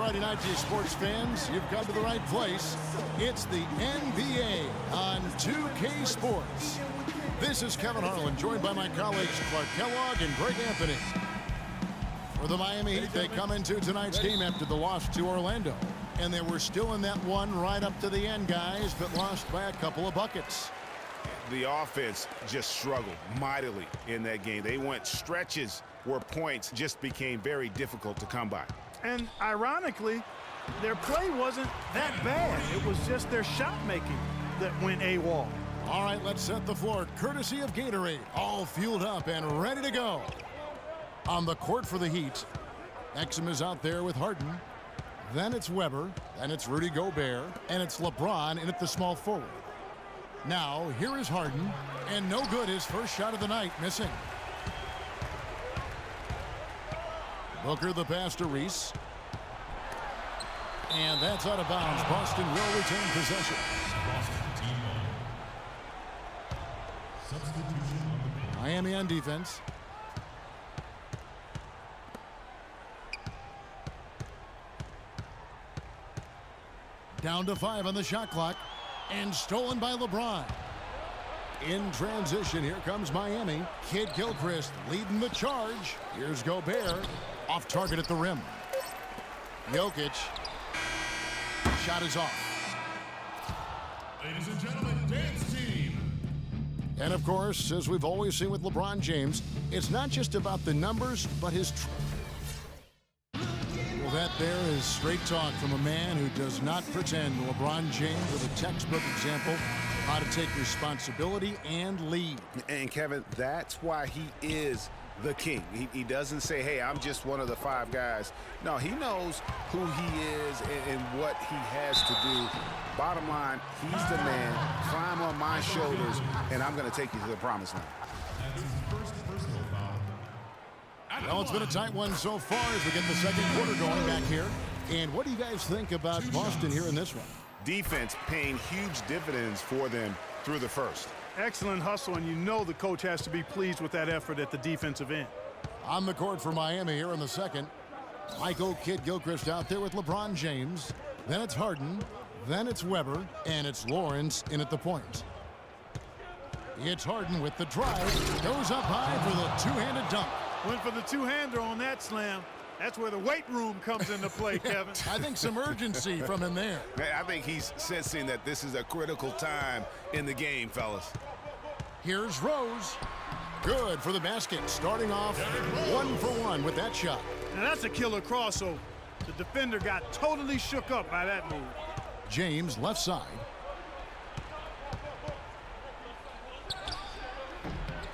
Friday night to you sports fans. You've come to the right place. It's the NBA on 2K Sports. This is Kevin Harlan, joined by my colleagues Clark Kellogg and Greg Anthony. For the Miami Heat, they come into tonight's game after the loss to Orlando. And they were still in that one right up to the end, guys, but lost by a couple of buckets. The offense just struggled mightily in that game. They went stretches where points just became very difficult to come by. And ironically, their play wasn't that bad. It was just their shot making that went AWOL. All right, let's set the floor courtesy of Gatorade. All fueled up and ready to go. On the court for the Heat, Exum is out there with Harden. Then it's Weber. Then it's Rudy Gobert. And it's LeBron in at the small forward. Now, here is Harden. And no good, his first shot of the night, missing. Booker the pass to Reese. And that's out of bounds. Boston will retain possession. Miami on defense. Down to 5 on the shot clock. And stolen by LeBron. In transition, here comes Miami. Kid Gilchrist leading the charge. Here's Gobert. Off target at the rim. Jokic. Shot is off. Ladies and gentlemen, dance team. And of course, as we've always seen with LeBron James, it's not just about the numbers, but his... Well, that there is straight talk from a man who does not pretend. LeBron James with a textbook example how to take responsibility and lead. And Kevin, that's why he is the king. He doesn't say, hey, I'm just one of the 5 guys. No, he knows who he is and what he has to do. Bottom line, he's the man. Climb on my shoulders, and I'm going to take you to the promised land. That's his first personal foul. Well, it's been a tight one so far as we get the second quarter going back here. And what do you guys think about Boston here in this one? Defense paying huge dividends for them through the first. Excellent hustle, and you know the coach has to be pleased with that effort at the defensive end. On the court for Miami here in the second. Michael Kid Gilchrist out there with LeBron James. Then it's Harden. Then it's Weber. And it's Lawrence in at the point. It's Harden with the drive. Goes up high for the two-handed dunk. Went for the two-hander on that slam. That's where the weight room comes into play, Kevin. I think some urgency from him there. I think he's sensing that this is a critical time in the game, fellas. Here's Rose. Good for the basket. Starting off 1 for 1 with that shot. Now that's a killer crossover. The defender got totally shook up by that move. James left side.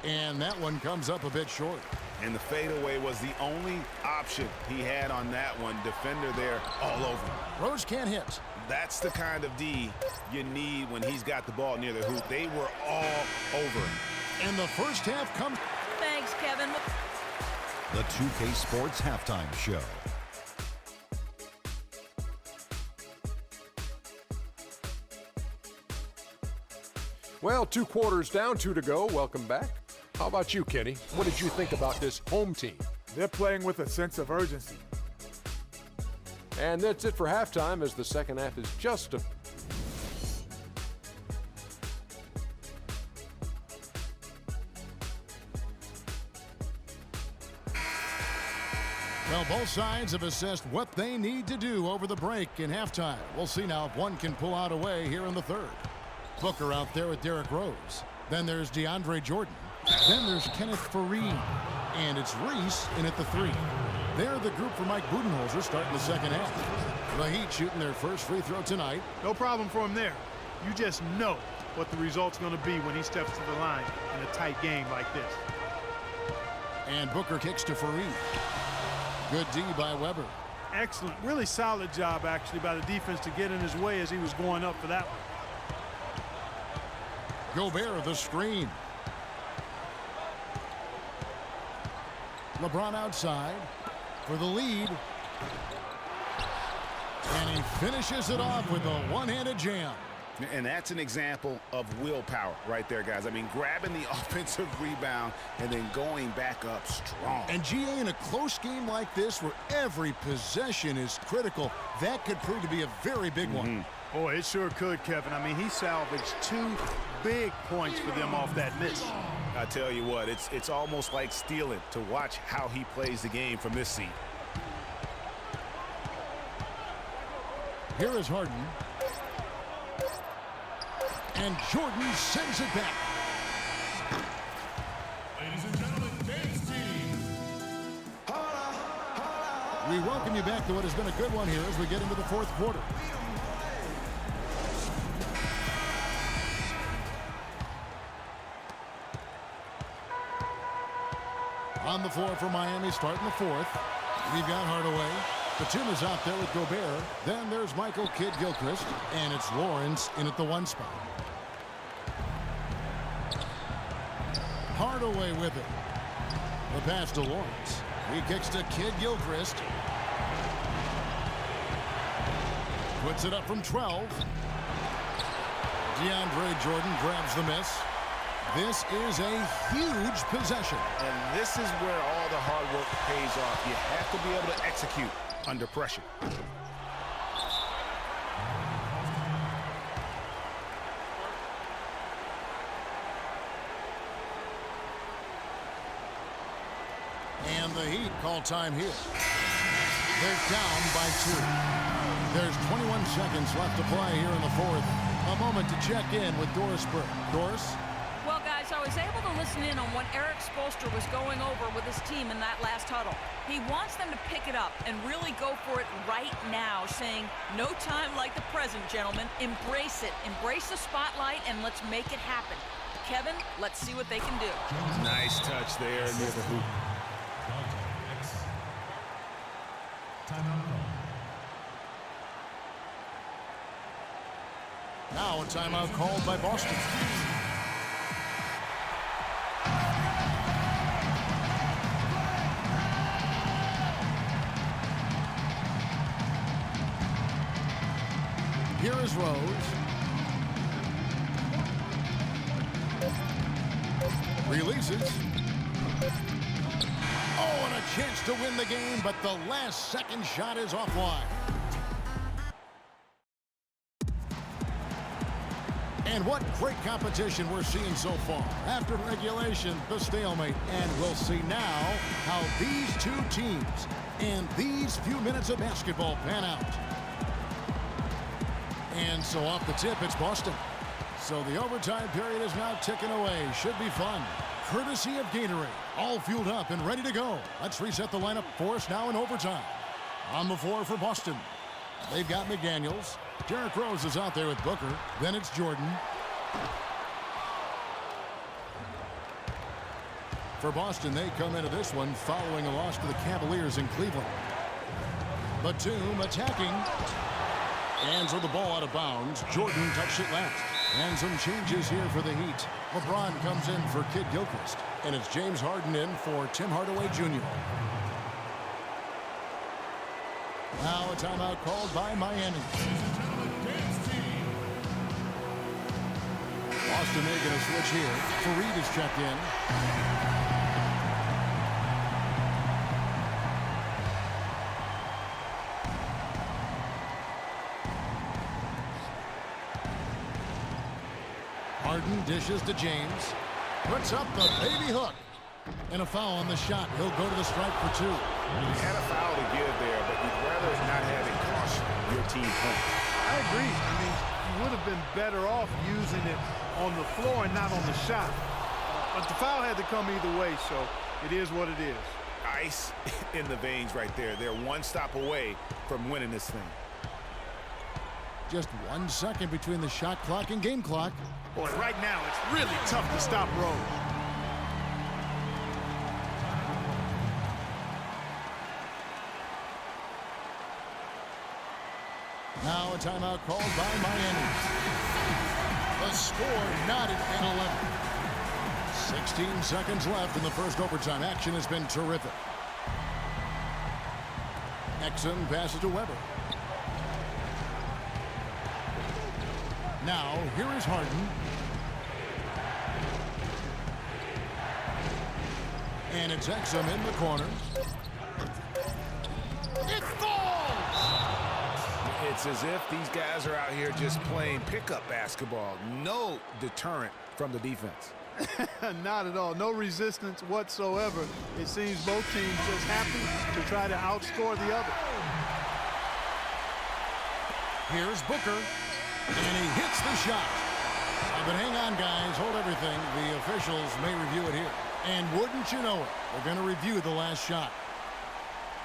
And that one comes up a bit short. And the fadeaway was the only option he had on that one. Defender there all over him. Rose can't hit. That's the kind of D you need when he's got the ball near the hoop. They were all over him. And the first half comes. Thanks, Kevin. The 2K Sports Halftime Show. Well, 2 quarters down, 2 to go. Welcome back. How about you, Kenny? What did you think about this home team? They're playing with a sense of urgency. And that's it for halftime, as the second half is just a... Well, both sides have assessed what they need to do over the break in halftime. We'll see now if one can pull out a way here in the third. Booker out there with Derrick Rose. Then there's DeAndre Jordan. Then there's Kenneth Faried. And it's Reese in at the 3. They're the group for Mike Budenholzer starting the second half. The Heat shooting their first free throw tonight. No problem for him there. You just know what the result's going to be when he steps to the line in a tight game like this. And Booker kicks to Faried. Good D by Weber. Excellent. Really solid job, actually, by the defense to get in his way as he was going up for that one. Gobert the screen. LeBron outside for the lead. And he finishes it off with a one-handed jam. And that's an example of willpower right there, guys. I mean, grabbing the offensive rebound and then going back up strong. And GA, in a close game like this where every possession is critical, that could prove to be a very big one. Boy, it sure could, Kevin. I mean, he salvaged 2 big points for them off that miss. I tell you what, it's almost like stealing to watch how he plays the game from this seat. Here is Harden. And Jordan sends it back. Ladies and gentlemen, dance team. We welcome you back to what has been a good one here as we get into the fourth quarter. On the floor for Miami, starting the fourth. We've got Hardaway. Batum is out there with Gobert. Then there's Michael Kidd-Gilchrist. And it's Lawrence in at the 1 spot. Hardaway with it. The pass to Lawrence. He kicks to Kidd-Gilchrist. Puts it up from 12. DeAndre Jordan grabs the miss. This is a huge possession. And this is where all the hard work pays off. You have to be able to execute under pressure. And the Heat call time here. They're down by 2. There's 21 seconds left to play here in the fourth. A moment to check in with Doris Burke. Doris? Well, guys, I was able to listen in on what Eric Spoelstra was going over with his team in that last huddle. He wants them to pick it up and really go for it right now, saying, no time like the present, gentlemen. Embrace it. Embrace the spotlight, and let's make it happen. Kevin, let's see what they can do. Nice touch there near the hoop. Timeout call. Now a timeout called by Boston. Here is Rose. Releases. Oh, and a chance to win the game, but the last second shot is offline. And what great competition we're seeing so far. After regulation, the stalemate. And we'll see now how these two teams and these few minutes of basketball pan out. And so off the tip, it's Boston. So the overtime period is now ticking away. Should be fun. Courtesy of Gatorade. All fueled up and ready to go. Let's reset the lineup for us now in overtime. On the floor for Boston. They've got McDaniels. Derrick Rose is out there with Booker. Then it's Jordan. For Boston, they come into this one following a loss to the Cavaliers in Cleveland. Batum attacking. Hands with the ball out of bounds. Jordan touched it last. And some changes here for the Heat. LeBron comes in for Kidd-Gilchrist. And it's James Harden in for Tim Hardaway Jr. Now a timeout called by Miami. Boston making a switch here. Fareed is checked in. Harden dishes to James. Puts up the baby hook. And a foul on the shot. He'll go to the stripe for 2. He had a foul to give there, but you'd rather not have it cost your team points. I agree. I mean, you would have been better off using it on the floor and not on the shot. But the foul had to come either way, so it is what it is. Ice in the veins right there. They're one stop away from winning this thing. Just 1 second between the shot clock and game clock. Boy, right now it's really tough to stop Rose. Now a timeout called by Miami. The score knotted at 11. 16 seconds left in the first overtime. Action has been terrific. Exum passes to Weber. Now, here is Harden. And it's Exum in the corner. It falls! It's as if these guys are out here just playing pickup basketball. No deterrent from the defense. Not at all. No resistance whatsoever. It seems both teams just happy to try to outscore the other. Here's Booker, and he hits the shot. But hang on, guys. Hold everything. The officials may review it here. And wouldn't you know it, they're going to review the last shot.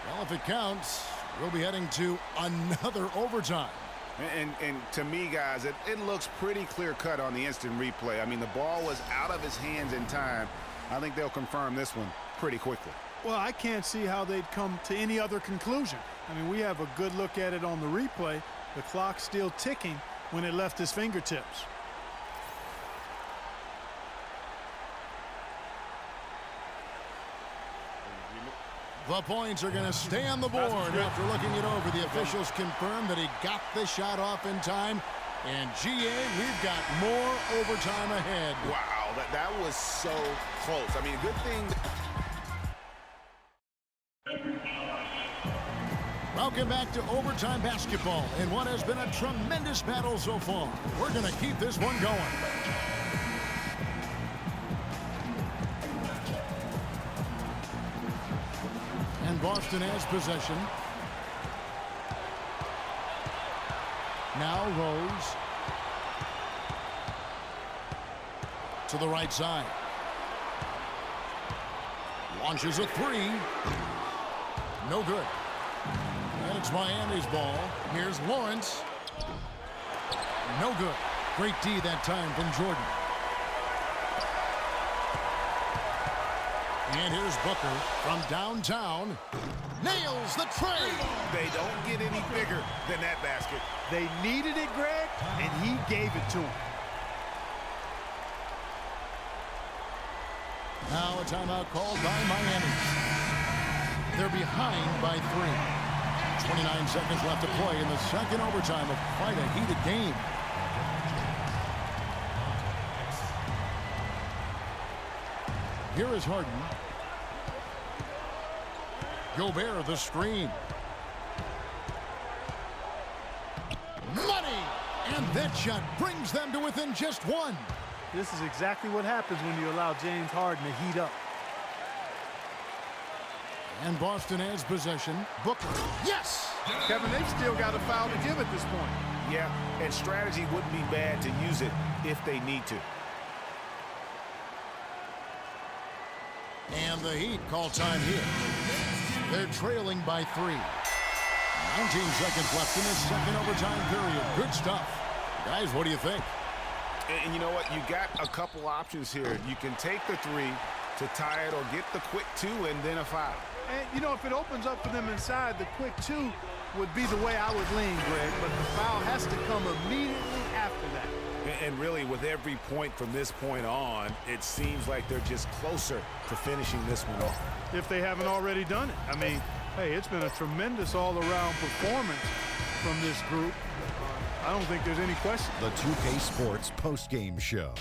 Well, if it counts, we'll be heading to another overtime. And to me, guys, it looks pretty clear-cut on the instant replay. I mean, the ball was out of his hands in time. I think they'll confirm this one pretty quickly. Well, I can't see how they'd come to any other conclusion. I mean, we have a good look at it on the replay. The clock's still ticking when it left his fingertips. The points are going to stay on the board after looking it over. The officials confirmed that he got the shot off in time. And GA, we've got more overtime ahead. Wow, that was so close. I mean, a good thing. Welcome back to overtime basketball in what has been a tremendous battle so far. We're going to keep this one going. And Boston has possession. Now Rose to the right side. Launches a three. No good. And it's Miami's ball. Here's Lawrence. No good. Great D that time from Jordan. And here's Booker from downtown. Nails the tray. They don't get any bigger than that basket. They needed it, Greg, and he gave it to him. Now a timeout called by Miami. They're behind by 3. 29 seconds left to play in the second overtime of quite a heated game. Here is Harden. Gobert the screen. Money! And that shot brings them to within just 1. This is exactly what happens when you allow James Harden to heat up. And Boston has possession. Booker. Yes! Kevin, they've still got a foul to give at this point. Yeah, and strategy wouldn't be bad to use it if they need to. And the Heat call time here. They're trailing by 3. 19 seconds left in this second overtime period. Good stuff. Guys, what do you think? And you know what? You got a couple options here. You can take the 3 to tie it or get the quick 2 and then a foul. And, you know, if it opens up for them inside, the quick 2 would be the way I would lean, Greg. But the foul has to come immediately after that. And really, with every point from this point on, it seems like they're just closer to finishing this one off. If they haven't already done it. I mean, hey, it's been a tremendous all-around performance from this group. I don't think there's any question. The 2K Sports postgame show.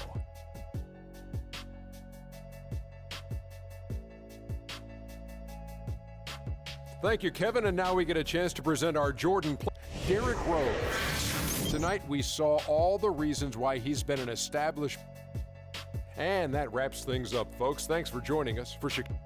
Thank you, Kevin. And now we get a chance to present our Jordan player, Derrick Rose. Tonight we saw all the reasons why he's been an established. And that wraps things up, folks. Thanks for joining us for Chicago.